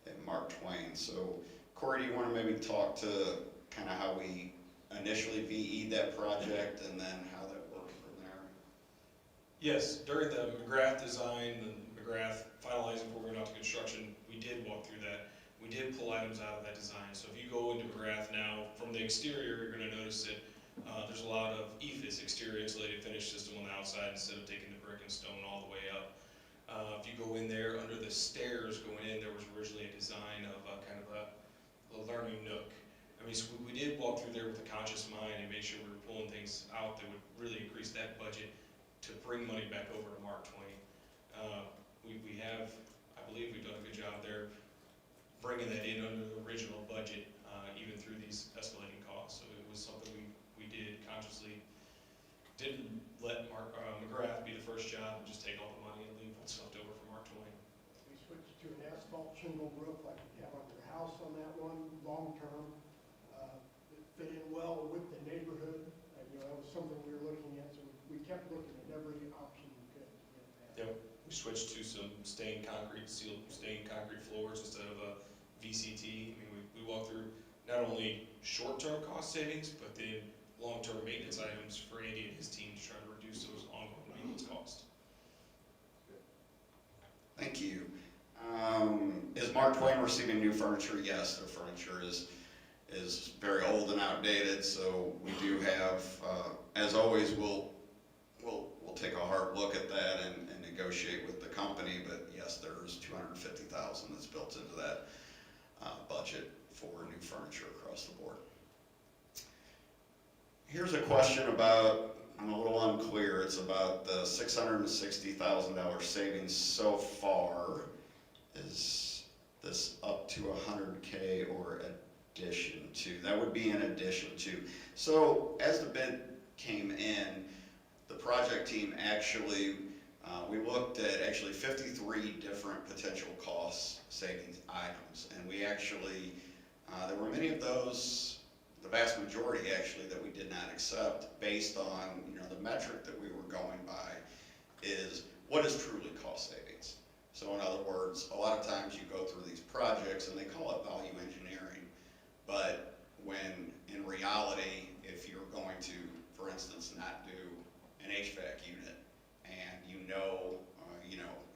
at Mark Twain? So Corey, do you want to maybe talk to kind of how we initially VE'd that project and then how that worked from there? Yes, during the McGrath design, the McGrath finalizing before we went out to construction, we did walk through that. We did pull items out of that design. So if you go into McGrath now, from the exterior, you're going to notice that there's a lot of EFIS, exterior insulated finish system, on the outside instead of taking the brick and stone all the way up. If you go in there, under the stairs going in, there was originally a design of kind of a learning nook. I mean, so we did walk through there with a conscious mind and make sure we were pulling things out that would really increase that budget to bring money back over to Mark Twain. We have, I believe we've done a good job there bringing that in under the original budget, even through these escalating costs. So it was something we did consciously. Didn't let McGrath be the first job and just take all the money and leave what's left over for Mark Twain. We switched to an asphalt shingle roof like we have on your house on that one, long-term. It fit in well with the neighborhood. That was something we were looking at, so we kept looking at every option we could to get that. Yep. We switched to some stained concrete, stained concrete floors instead of a VCT. I mean, we walked through not only short-term cost savings, but the long-term maintenance items for Andy and his team to try to reduce those ongoing maintenance costs. Thank you. Is Mark Twain receiving new furniture? Yes, their furniture is very old and outdated, so we do have, as always, we'll take a hard look at that and negotiate with the company, but yes, there's $250,000 that's built into that budget for new furniture across the board. Here's a question about, I'm a little unclear, it's about the $660,000 savings so far. Is this up to 100K or addition to? That would be in addition to. So as the bid came in, the project team actually, we looked at actually 53 different potential cost savings items, and we actually, there were many of those, the vast majority actually, that we did not accept based on, the metric that we were going by is what is truly cost savings. So in other words, a lot of times you go through these projects and they call it value engineering, but when in reality, if you're going to, for instance, not do an HVAC unit, and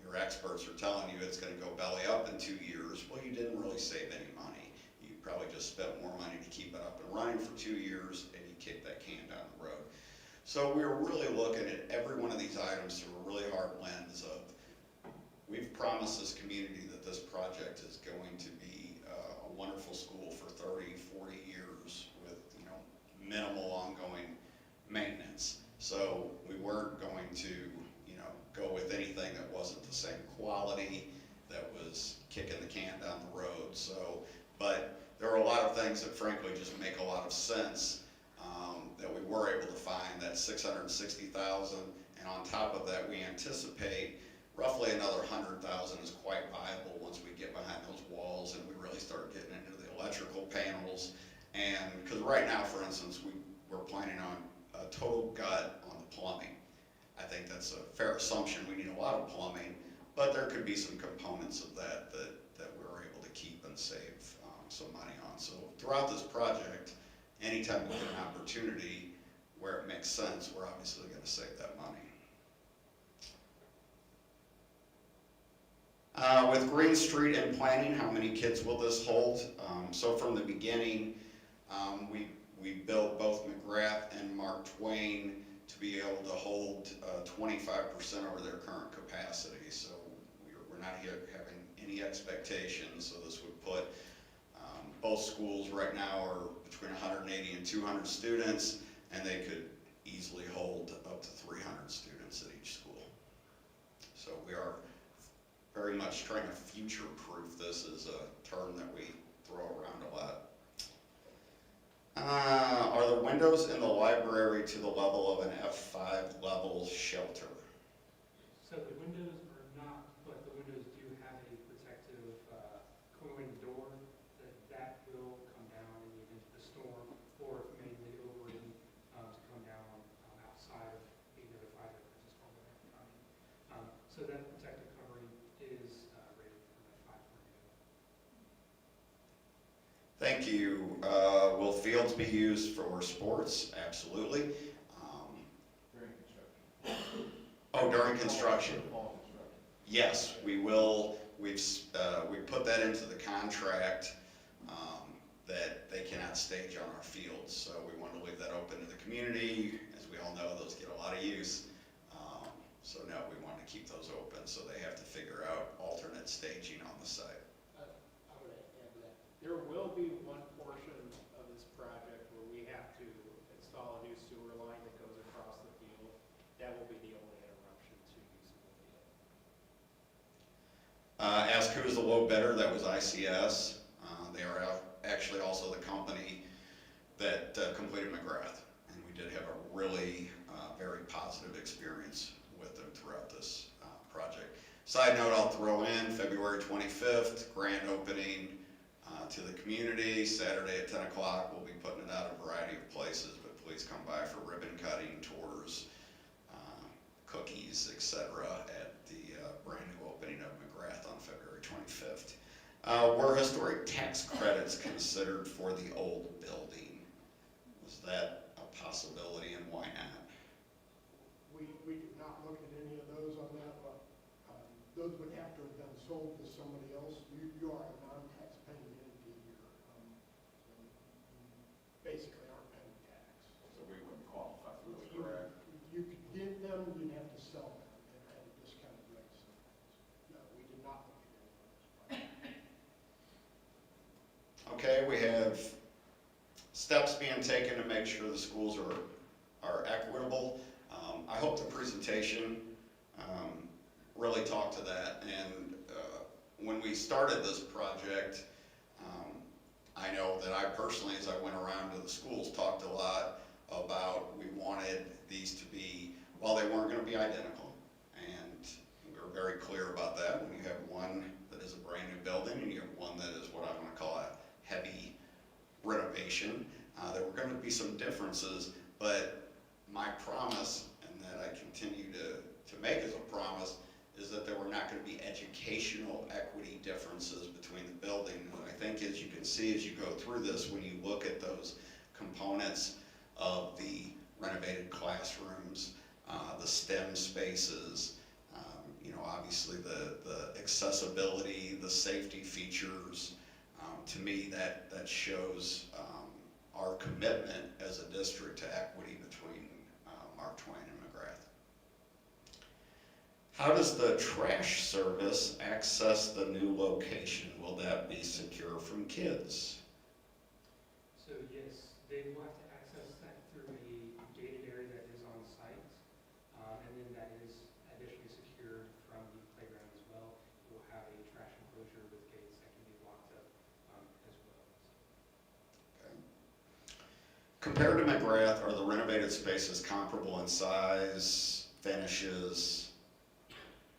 your experts are telling you it's going to go belly up in 2 years, well, you didn't really save any money. You probably just spent more money to keep it up and running for 2 years, and you kick that can down the road. So we were really looking at every one of these items through a really hard lens of, we've promised this community that this project is going to be a wonderful school for 30, 40 years with minimal ongoing maintenance. So we weren't going to go with anything that wasn't the same quality, that was kicking the can down the road. So, but there are a lot of things that frankly just make a lot of sense that we were able to find, that $660,000, and on top of that we anticipate roughly another $100,000 is quite viable once we get behind those walls and we really start getting into the electrical panels. And because right now, for instance, we're planning on a total gut on the plumbing. I think that's a fair assumption. We need a lot of plumbing, but there could be some components of that we're able to keep and save some money on. So throughout this project, anytime we get an opportunity where it makes sense, we're obviously going to save that money. With Green Street and planning, how many kids will this hold? So from the beginning, we built both McGrath and Mark Twain to be able to hold 25% over their current capacity. So we're not here having any expectations. So this would put both schools right now are between 180 and 200 students, and they could easily hold up to 300 students at each school. So we are very much trying to future-proof this, is a term that we throw around a lot. Are the windows in the library to the level of an F5 level shelter? So the windows are not, but the windows do have a protective coin door that will come down in the event of the storm, or if mainly overrain to come down So that protective covering is rated for that 5.0. Thank you. Will fields be used for sports? Absolutely. During construction. Oh, during construction? Fall construction. Yes, we will. We put that into the contract, that they cannot stage on our fields. So we want to leave that open to the community. As we all know, those get a lot of use. So no, we want to keep those open, so they have to figure out alternate staging on the site. I would add to that. There will be one portion of this project where we have to install a new sewer line that goes across the field. That will be the only interruption to use of the field. Ask who is the low bidder, that was ICS. They are actually also the company that completed McGrath. And we did have a really very positive experience with them throughout this project. Side note I'll throw in, February 25th, grand opening to the community. Saturday at 10 o'clock, we'll be putting it out a variety of places, but please come by for ribbon cutting, tours, cookies, etc. at the brand new opening of McGrath on February 25th. Were historic tax credits considered for the old building? Was that a possibility, and why not? We did not look at any of those on that, but those would have to have been sold to somebody else. You are a non-tax-paying entity here. So you basically aren't paying tax. So we wouldn't qualify for those, You- correct? You could get them, you'd have to sell them at a discounted rate sometimes. No, we did not look at any of those. Okay, we have steps being taken to make sure the schools are equitable. I hope the presentation really talked to that. And when we started this project, I know that I personally, as I went around to the schools, talked a lot about we wanted these to be, well, they weren't going to be identical. And we were very clear about that. When you have one that is a brand new building and you have one that is what I'm going to call a heavy renovation, there were going to be some differences, but my promise, and that I continue to make as a promise, is that there were not going to be educational equity differences between the building. And I think, as you can see as you go through this, when you look at those components of the renovated classrooms, the STEM spaces, obviously the accessibility, the safety features, to me that shows our commitment as a district to equity between Mark Twain and McGrath. How does the trash service access the new location? Will that be secure from kids? So yes, they will have to access that through a gated area that is on site, and then that is additionally secured from the playground as well. We'll have a trash enclosure with gates that can be locked up as well. Okay. Compared to McGrath, are the renovated spaces comparable in size, finishes,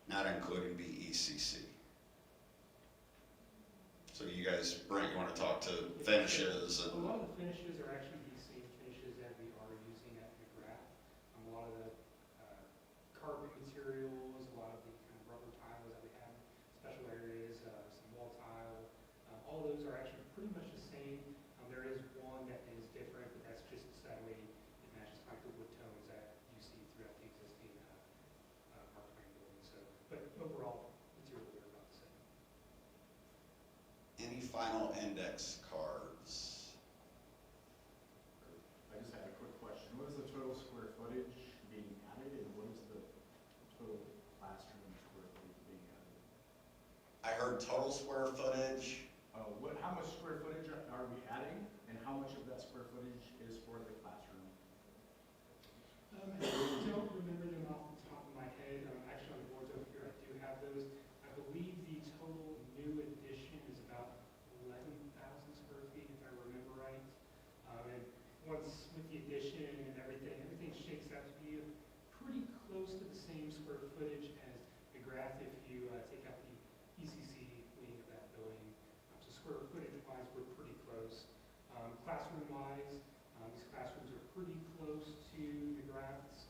not including BECC? So you guys, Brent, you want to talk to finishes? A lot of the finishes are actually the same finishes that we are using at McGrath. A lot of the carpet materials, a lot of the kind of rubber tiles that we have, special areas, some wall tile, all those are actually pretty much the same. There is one that is different, but that's just so that way it matches kind of the wood tones that you see throughout the existing Mark Twain building. So, but overall, materials are about the same. Any final index cards? I just had a quick question. What is the total square footage being added, and what is the total classroom square footage being added? I heard total square footage. How much square footage are we adding, and how much of that square footage is for the classroom? I don't remember them off the top of my head. Actually, on the boards over here, I do have those. I believe the total new addition is about 11,000 square feet, if I remember right. And once with the addition and everything shakes out to be pretty close to the same square footage as McGrath if you take out the ECC wing of that building. So square footage-wise, we're pretty close. Classroom-wise, these classrooms are pretty close to McGrath's.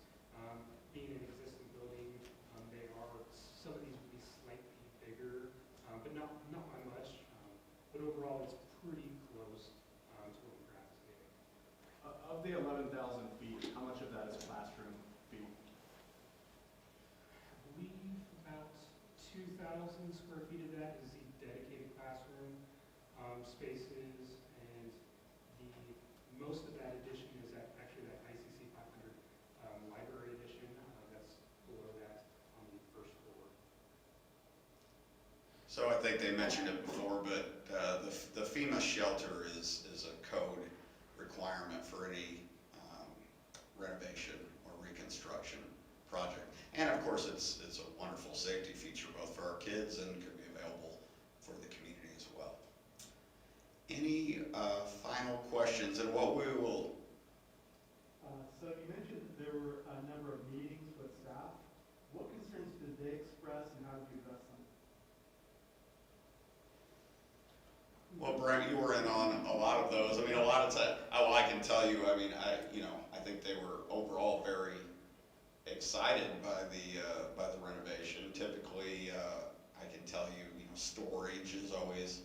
Being an existing building, they are the 11,000 feet, how much of that is classroom feet? I believe about 2,000 square feet of that is the dedicated classroom spaces, and most of that addition is actually that ICC 500 library addition. That's below that on the first floor. So I think they mentioned it before, but the FEMA shelter is a code requirement for any renovation or reconstruction project. And of course, it's a wonderful safety feature both for our kids and could be available for the community as well. Any final questions? And what we will, So you mentioned that there were a number of meetings with staff. What concerns did they express and how did you address them? well, Brent, you were in on a lot of those. I mean, a lot of time, I can tell you, I mean, I think they were overall very excited by the renovation. Typically, I can tell you, storage is always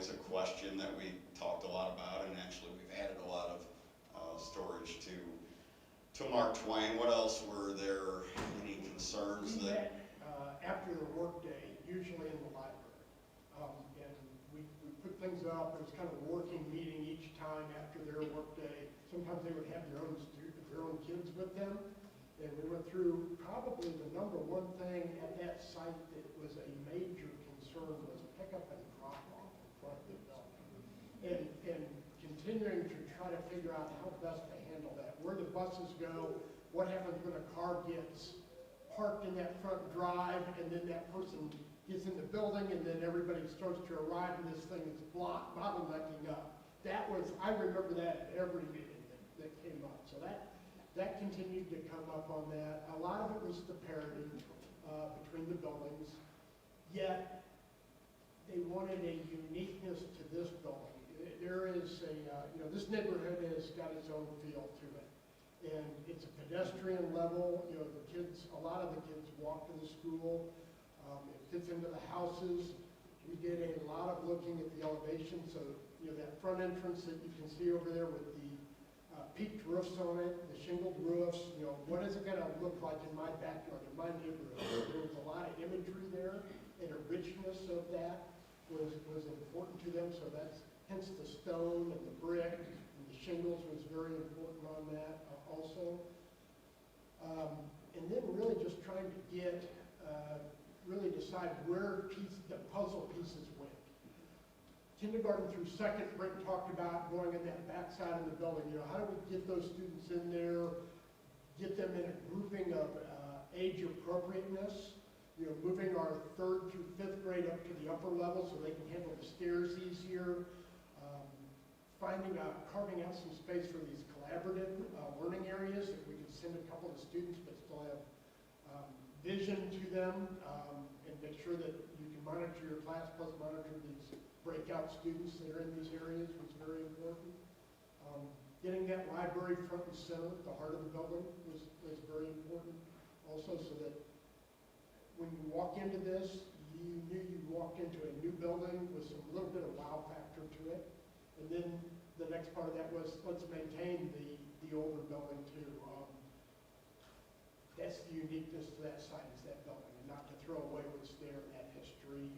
a question that we talked a lot about, and actually we've added a lot of storage to Mark Twain. What else were there? Any concerns We that? met after the workday, usually in the library. And we put things up. It was kind of a working meeting each time after their workday. Sometimes they would have their own kids with them. And we went through probably the number one thing at that site that was a major concern was pickup and drop off in front of the building. And continuing to try to figure out how best to handle that. Where the buses go, what happens when a car gets parked in that front drive and then that person gets in the building and then everybody starts to arrive and this thing is bottlenecking up. I remember that at every meeting that came up. So that continued to come up on that. A lot of it was the parity between the buildings. Yet, they wanted a uniqueness to this building. There is this neighborhood has got its own feel to it. And it's a pedestrian level, a lot of the kids walk to the school. It fits into the houses. We did a lot of looking at the elevation, so, that front entrance that you can see over there with the peaked roofs on it, the shingled roofs, what is it gonna look like in my backyard, in my neighborhood? There was a lot of imagery there, and a richness of that was important to them, so that's hence the stone and the brick and the shingles was very important on that also. And then really just trying to really decide where the puzzle pieces went. Kindergarten through second, Brent talked about going in that back side of the building. How do we get those students in there, get them in a grouping of age appropriateness, moving our 3rd through 5th grade up to the upper level so they can handle the stairs easier, carving out some space for these collaborative learning areas that we can send a couple of students but still have vision to them, and make sure that you can monitor your class plus monitor these breakout students that are in these areas was very important. Getting that library front and center, the heart of the building, was very important also, so that when you walk into this, you knew you walked into a new building with a little bit of wow factor to it. And then the next part of that was, let's maintain the older building too. That's the uniqueness to that site, is that building, and not to throw away what's there in that history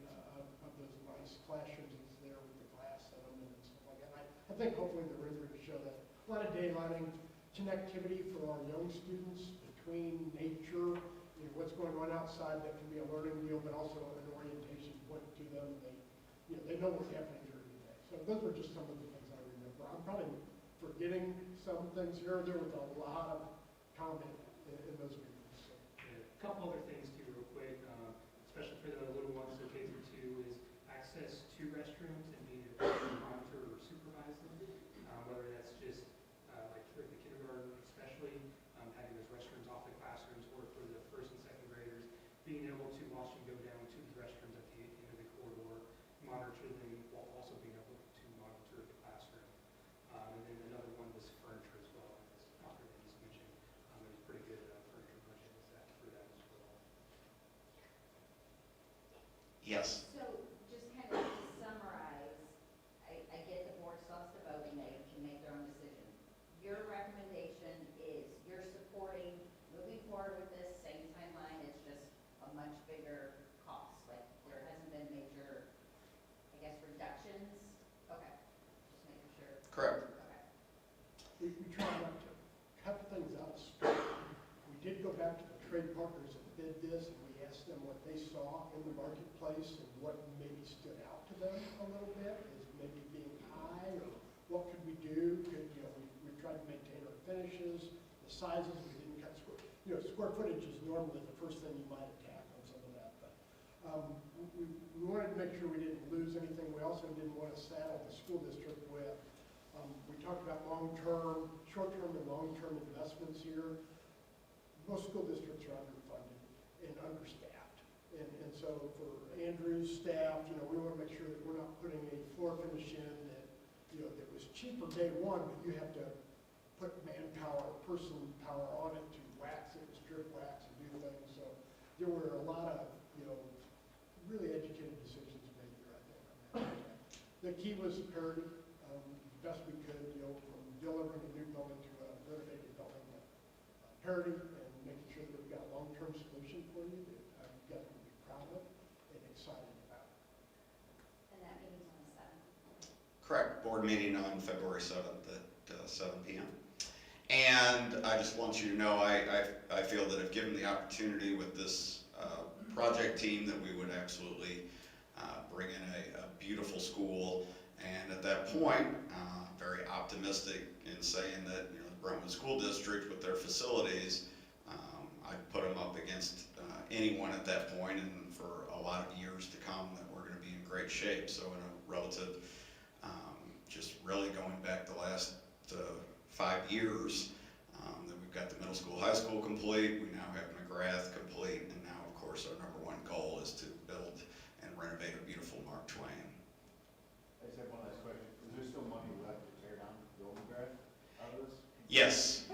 of those nice classrooms that's there with the glass in them and stuff like that. I think hopefully the renderings show that. A lot of daylighting, connectivity for our young students between nature, what's going on outside that can be a learning wheel, but also an orientation point to them. They know what's happening during the day. So those were just some of the things I remember. I'm probably forgetting some things here. There was a lot of comment in those meetings. So. A couple other things too, real quick, especially for the little ones, so K through 2, is access to restrooms and being able to monitor or supervise them, whether that's just like for the kindergarten, especially having those restrooms off the classrooms, or for the 1st and 2nd graders, being able to watch them go down to the restrooms at the end of the corridor, monitor them while also being able to monitor the classroom. And then another one was furniture as well, as Dr. Dennis mentioned. It was pretty good furniture budget is that for that as well. Yes. So just kind of to summarize, I get the board still has to vote and they can make their own decision. Your trade partners that did this, and we asked them what they saw in the marketplace and what maybe stood out to them a little bit, as maybe being high, or what could we do? We tried to maintain our finishes, the sizes, we didn't cut square footage is normally the first thing you might attack on some of that, but we wanted to make sure we didn't lose anything. We also didn't want to saddle the school district with, we talked about long-term, short-term and long-term investments here. Most school districts are underfunded and understaffed. And so for Andrew's staff, we want to make sure that we're not putting a floor finish in that, that was cheaper day one, but you have to put manpower, person power on it to wax it, strip wax and do things. So there were a lot of, really educated decisions made there, I think, on that. The key was parity, best we could, from delivering a new building to a renovated building. Parity and making sure that we've got a long-term solution for you that you guys will be proud of and excited about. And that meeting's on the 7th. Correct, board meeting on February 7th at 7 p.m. And I just want you to know, I feel that if given the opportunity with this project team, that we would absolutely bring in a beautiful school. And at that point, very optimistic in saying that the Brentwood School District with their facilities, I'd put them up against anyone at that point, and for a lot of years to come, that we're going to be in great shape. So in a relative, just really going back the last 5 years, that we've got the middle school, high school complete, we now have McGrath complete, and now of course our #1 goal is to build and renovate a beautiful Mark Twain. I just have one last question. Is there still money left to tear down the old McGrath out of this? Yes,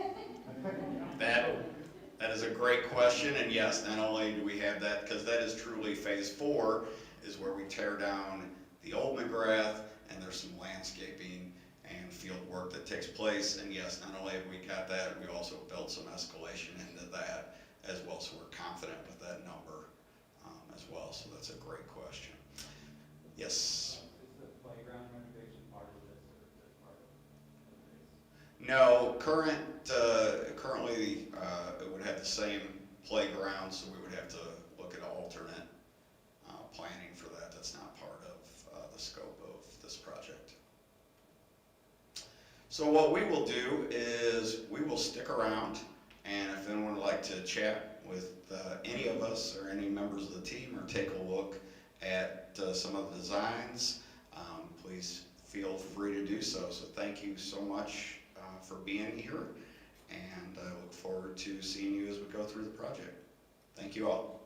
that is a great question, and yes, not only do we have that, because that is truly phase 4, is where we tear down the old McGrath, and there's some landscaping and field work that takes place. And yes, not only have we got that, we also built some escalation into that as well, so we're confident with that number as well. So that's a great question. Yes. Is the playground renovation part of this, or is it part of this? No, currently it would have the same playground, so we would have to look at alternate planning for that. That's not part of the scope of this project. So what we will do is we will stick around, and if anyone would like to chat with any of us or any members of the team, or take a look at some of the designs, please feel free to do so. So thank you so much for being here, and I look forward to seeing you as we go through the project. Thank you all.